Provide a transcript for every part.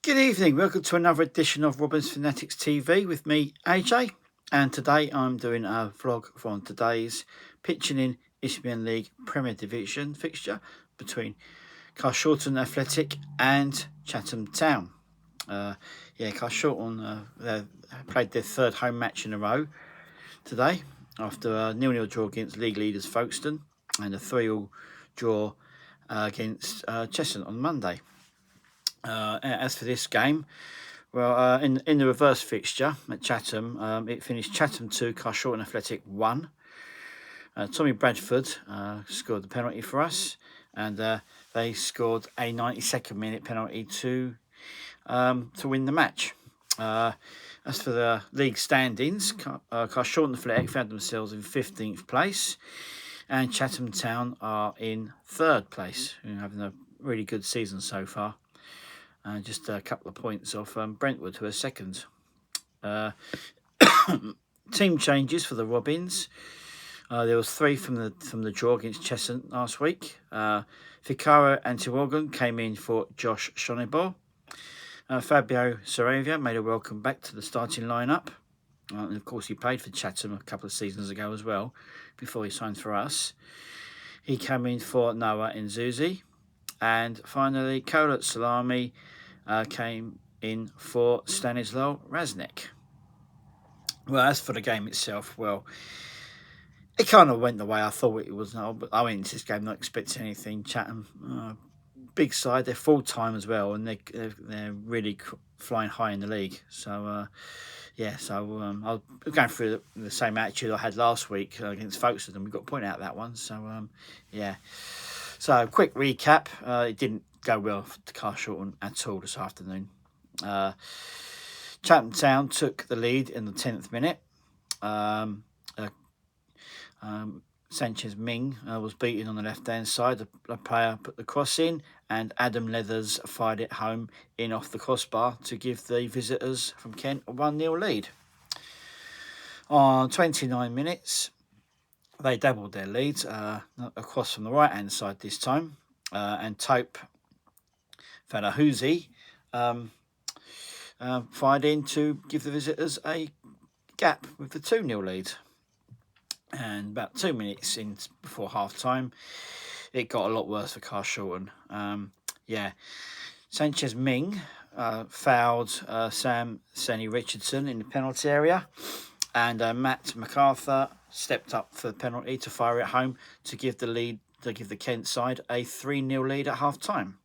Good evening, welcome to another edition of Robin's Fanatics TV with me, AJ. And today I'm doing a vlog from today's pitching in Isthmian League Premier Division fixture between Carshalton Athletic and Chatham Town. Carshalton played their third home match in a row today after a 0-0 draw against league leaders Folkestone and a 3-3 draw against Chatham on Monday. As for this game, well, in the reverse fixture at Chatham, it finished Chatham 2, Carshalton Athletic 1. Tommy Bradford scored the penalty for us, and they scored a 92nd minute penalty to win the match. As for the league standings, Carshalton Athletic found themselves in 15th place, and Chatham Town are in 3rd place, having a really good season so far. Just a couple of points off Brentwood, who are 2nd. Team changes for the Robins. There was 3 from the draw against Cheshunt last week. Ficaro Antiwogan came in for Josh Shonibor. Fabio Saravia made a welcome back to the starting lineup. And of course, he played for Chatham a couple of seasons ago as well, before he signed for us. He came in for Noah Nzuzi. And finally, Kolat Salami came in for Stanislaw Raznik. Well, as for the game itself, well, it kind of went the way I thought it was. But I went into this game not expecting anything. Chatham, big side, they're full time as well, and they're really flying high in the league. So I'll going through the same attitude I had last week against Folkestone, and we got to point out that one. So So, quick recap. It didn't go well for Carshalton at all this afternoon. Chatham Town took the lead in the 10th minute. Sanchez Ming was beaten on the left-hand side. The player put the cross in, and Adam Leathers fired it home in off the crossbar to give the visitors from Kent a 1-0 lead. On 29 minutes, they doubled their leads across from the right-hand side this time, and Taupe Fadahuzi fired in to give the visitors a gap with the 2-0 lead. And about 2 minutes in before half-time, it got a lot worse for Carshalton. Sanchez Ming fouled Sam Senny Richardson in the penalty area, and Matt MacArthur stepped up for the penalty to fire it home to give the Kent side a 3-0 lead at half-time.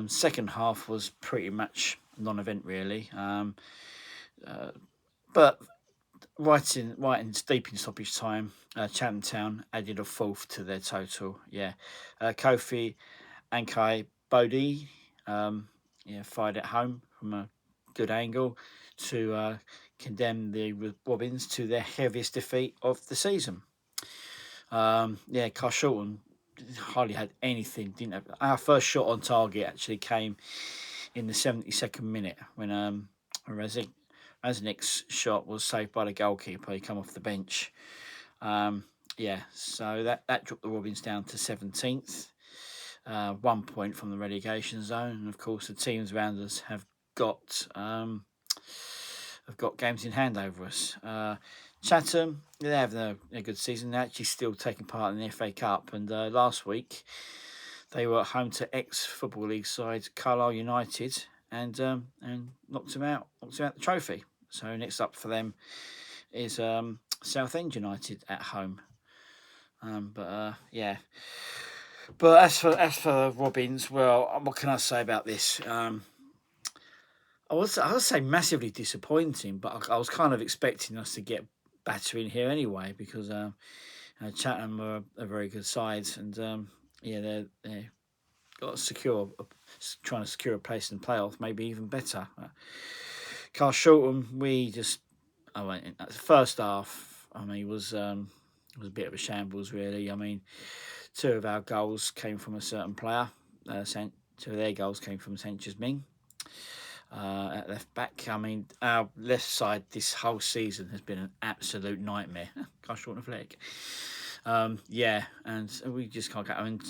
Second half was pretty much non-event really, but right in deep in stoppage time, Chatham Town added a 4th to their total. Kofi Ankai Bodie fired it home from a good angle to condemn the Robins to their heaviest defeat of the season. Carshalton hardly had anything. Our first shot on target actually came in the 72nd minute when Raznik's shot was saved by the goalkeeper. He came off the bench. So that dropped the Robins down to 17th, 1 point from the relegation zone. And of course, the teams around us have got games in hand over us. Chatham, they're having a good season. They're actually still taking part in the FA Cup. And last week, they were at home to ex-Football League side Carlisle United and knocked them out the trophy. So next up for them is Southend United at home. But as for Robins, well, what can I say about this? I would say massively disappointing, but I was kind of expecting us to get battering here anyway, because Chatham are a very good side, and they're got trying to secure a place in the playoff, maybe even better. Carshalton, the first half, was a bit of a shambles really. 2 of our goals came from a certain player. 2 of their goals came from Sanchez Ming. At left back, our left side this whole season has been an absolute nightmare. Carshalton Athletic. Yeah, and we just can't get. I mean,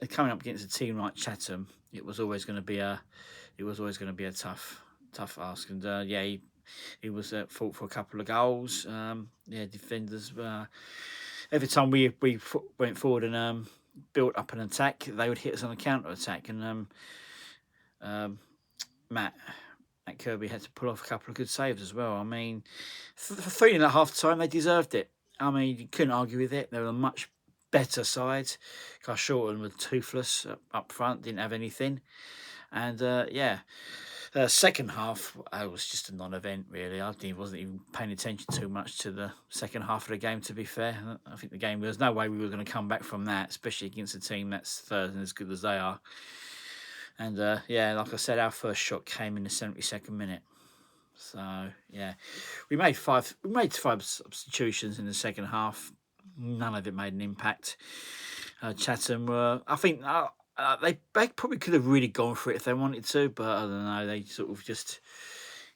coming up against a team like Chatham, it was always going to be a tough ask. And yeah, he was at fault for a couple of goals. Yeah, defenders. Every time we went forward and built up an attack, they would hit us on a counter attack. And um, Matt Kirby had to pull off a couple of good saves as well. I mean, for 3 at half time, they deserved it. I mean, you couldn't argue with it. They were a much better side. Carshalton were toothless up front, didn't have anything. And yeah, second half, I was just a non-event really. Wasn't even paying attention too much to the second half of the game. To be fair, I think the game, there's no way we were going to come back from that, especially against a team that's third and as good as they are. And yeah, like I said, our first shot came in the 72nd minute. So yeah, we made five substitutions in the second half. None of it made an impact. Chatham were, I think, they probably could have really gone for it if they wanted to, but I don't know. They sort of just,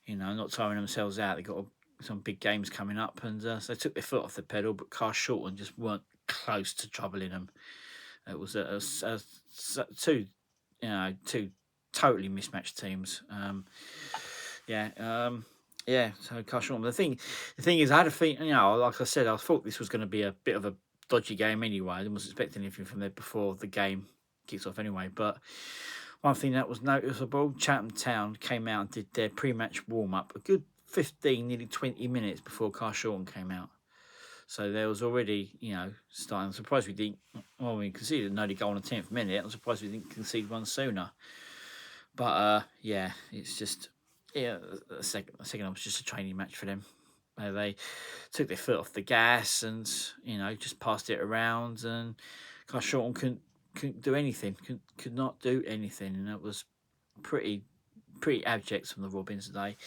not tiring themselves out. They got some big games coming up, and so they took their foot off the pedal. But Carshalton just weren't close to troubling them. It was two totally mismatched teams. Yeah, so Carshalton. The thing is, I had a feeling, like I said, I thought this was going to be a bit of a dodgy game anyway. I didn't expect anything from there before the game kicks off anyway. But one thing that was noticeable, Chatham Town came out and did their pre-match warm-up a good 15, nearly 20 minutes before Carshalton came out. So there was already, starting. I'm surprised we didn't. Well, we conceded an early goal on the 10th minute. I'm surprised we didn't concede one sooner. But yeah, it's just the second half was just a training match for them. They took their foot off the gas and just passed it around, and Carshalton couldn't do anything. Could not do anything, and it was pretty abject from the Robins today.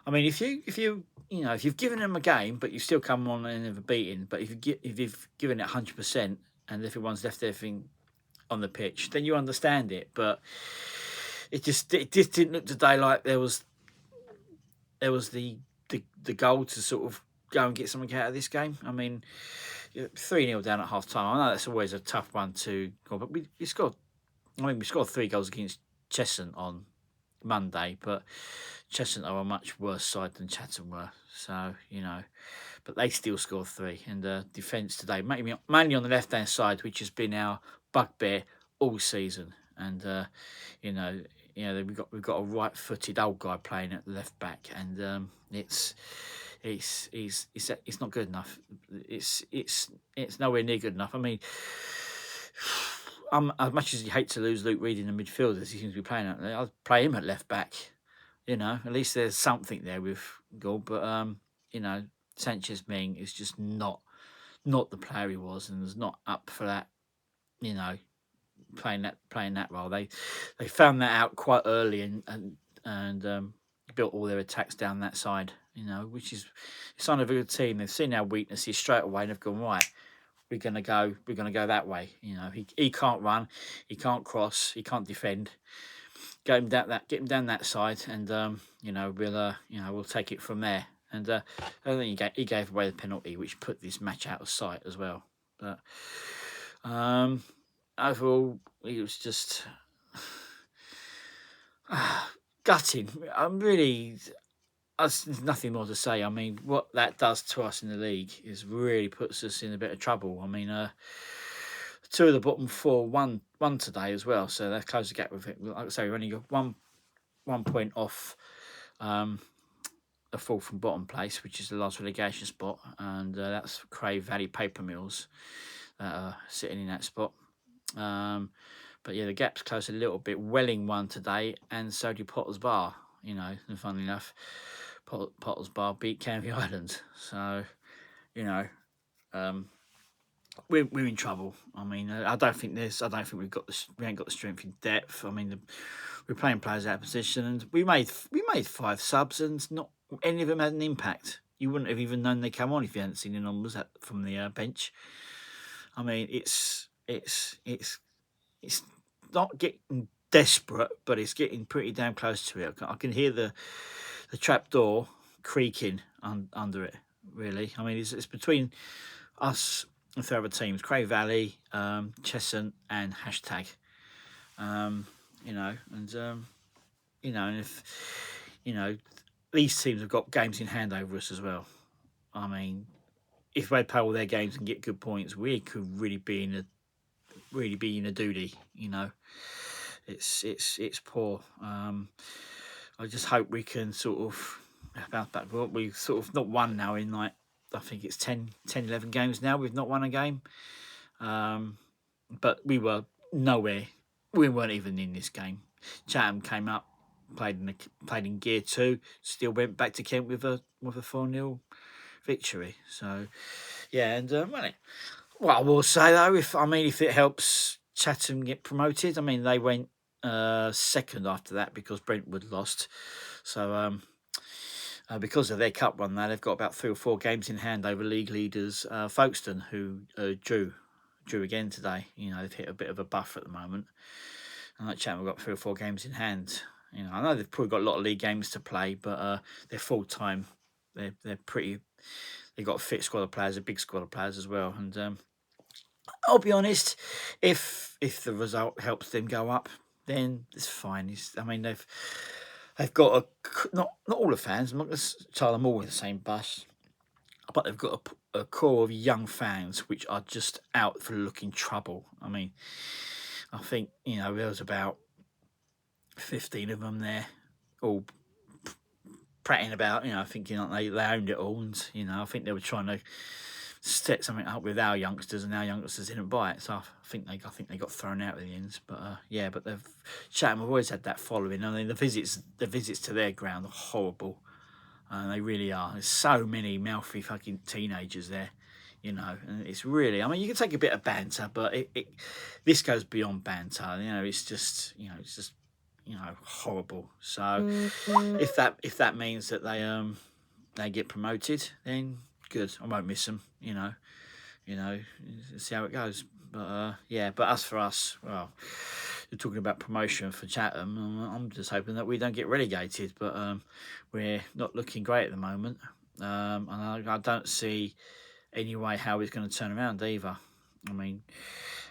I mean, if you've given them a game, but you still come on and never beaten, but if you've given it 100% and everyone's left everything on the pitch, then you understand it. But it just didn't look today like there was the goal to sort of go and get something out of this game. I mean, 3-0 down at half time. I know that's always a tough one to go, but we scored 3 goals against Chatham on Monday, but Chatham are a much worse side than Chatham were. So, but they still scored 3. And defence today, mainly on the left-hand side, which has been our bugbear all season. And, we've got a right-footed old guy playing at the left back, and it's not good enough. It's nowhere near good enough. I mean, as much as you hate to lose Luke Reed in the midfield, as he seems to be playing out there, I'd play him at left back. At least there's something there with goal. But Sanchez Ming is just not the player he was, and is not up for that. Playing that role. They found that out quite early and built all their attacks down that side. Which is a sign of a good team. They've seen our weaknesses straight away and have gone, right, we're gonna go that way. He can't run, he can't cross, he can't defend. Get him down that side, and we'll take it from there. And I think he gave away the penalty, which put this match out of sight as well. But overall, it was just gutting. There's nothing more to say. I mean, what that does to us in the league really puts us in a bit of trouble. I mean, 2 of the bottom 4 won today as well, so that closed the gap with it. Like I say, we've only got one point off a fall from bottom place, which is the last relegation spot, and that's Crave Valley Paper Mills that are sitting in that spot. But yeah, the gap's close a little bit. Welling won today, and so did Potters Bar. And funnily enough, Potters Bar beat Canvey Island. So, we're in trouble. I mean, I don't think we ain't got the strength in depth. I mean, we're playing players out of position, and we made 5 subs, and not any of them had an impact. You wouldn't have even known they come on if you hadn't seen the numbers from the bench. I mean, it's not getting desperate, but it's getting pretty damn close to it. I can hear the trap door creaking under it. Really, I mean, it's between us the three other teams: Cray Valley, Cheshunt, and Hashtag. You know, and you know, and if you know, these teams have got games in hand over us as well. I mean, if they play all their games and get good points, we could really be in a doody. You know, it's poor. I just hope we can sort of bounce back. We've sort of not won now in like, I think it's 10, 11 games now. We've not won a game. But we were nowhere. We weren't even in this game. Chatham came up, played in Gear 2, still went back to Kent with a 4-0 victory. So yeah, and what I will say though, if it helps Chatham get promoted, I mean they went second after that because Brentwood lost. So because of their cup run now, they've got about 3 or 4 games in hand over league leaders Folkestone, who drew again today. You know, they've hit a bit of a buffer at the moment. And like Chatham have got 3 or 4 games in hand. You know, I know they've probably got a lot of league games to play, but they're full time. They're pretty. They've got a fit squad of players, a big squad of players as well. And I'll be honest, if the result helps them go up, then it's fine. I mean, they've got not all the fans. I'm not going to tell them all in the same bus, but they've got a core of young fans which are just out for looking trouble. I mean, I think, you know, there was about 15 of them there, all prattling about, you know, thinking like they owned it all, and you know, I think they were trying to set something up with our youngsters, and our youngsters didn't buy it. So I think they got thrown out in the end. But yeah, but Chatham have always had that following. I mean, the visits to their ground are horrible. They really are. There's so many mouthy fucking teenagers there, you know, and it's really, I mean, you can take a bit of banter, but this goes beyond banter. You know, it's just horrible. So if that means that they get promoted, then good. I won't miss them. You know, see how it goes. But yeah, but as for us, well, you're talking about promotion for Chatham. I'm just hoping that we don't get relegated, but we're not looking great at the moment. And I don't see any way how it's going to turn around either. I mean,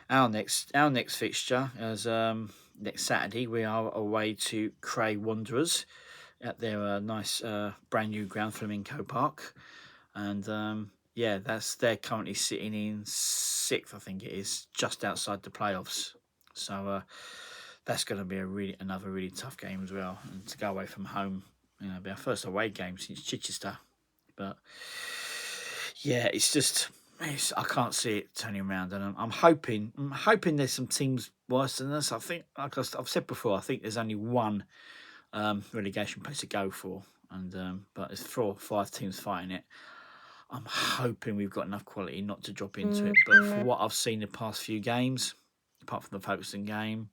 our next fixture is next Saturday. We are away to Cray Wanderers at their nice brand new ground, Flamenco Park, and yeah, they're currently sitting in 6th, I think it is, just outside the playoffs. So that's going to be another really tough game as well, and to go away from home, you know, it'll be our first away game since Chichester. But yeah, it's just I can't see it turning around, and I'm hoping there's some teams worse than us. I think, like I've said before, I think there's only one relegation place to go for, and but there's 4 or 5 teams fighting it. I'm hoping we've got enough quality not to drop into it, but for what I've seen the past few games, apart from the Folkestone game,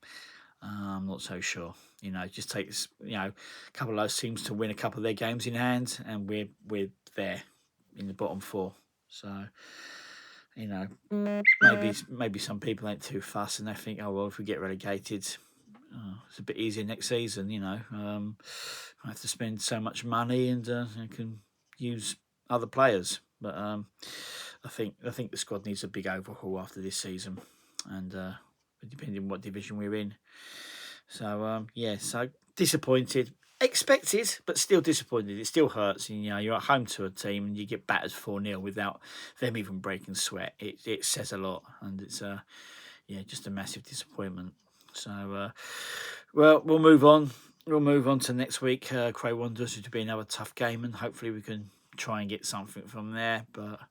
I'm not so sure. You know, it just takes, you know, a couple of those teams to win a couple of their games in hand, and we're there in the bottom 4. So, you know, maybe some people ain't too fussed, and they think, oh well, if we get relegated, it's a bit easier next season. You know, I have to spend so much money, and I can use other players. But I think the squad needs a big overhaul after this season, and depending on what division we're in. So yeah, so disappointed, expected, but still disappointed. It still hurts. And, you know, you're at home to a team and you get battered 4-0 without them even breaking sweat. It says a lot, and it's yeah, just a massive disappointment. So well, we'll move on. We'll move on to next week. Cray Wanderers, which will be another tough game, and hopefully we can try and get something from there. But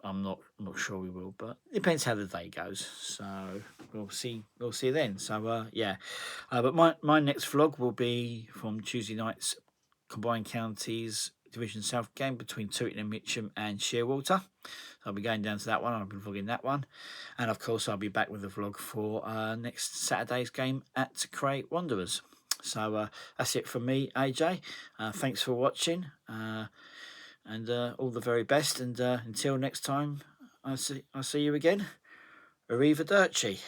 I'm not sure we will, but it depends how the day goes. So we'll see then. So yeah, but my next vlog will be from Tuesday night's Combined Counties Division South game between Tooting and Mitcham and Shearwater. So I'll be going down to that one. I'll be vlogging that one, and of course I'll be back with a vlog for next Saturday's game at Cray Wanderers. So that's it from me, AJ. Thanks for watching. And all the very best, and until next time, I'll see you again. Arrivederci.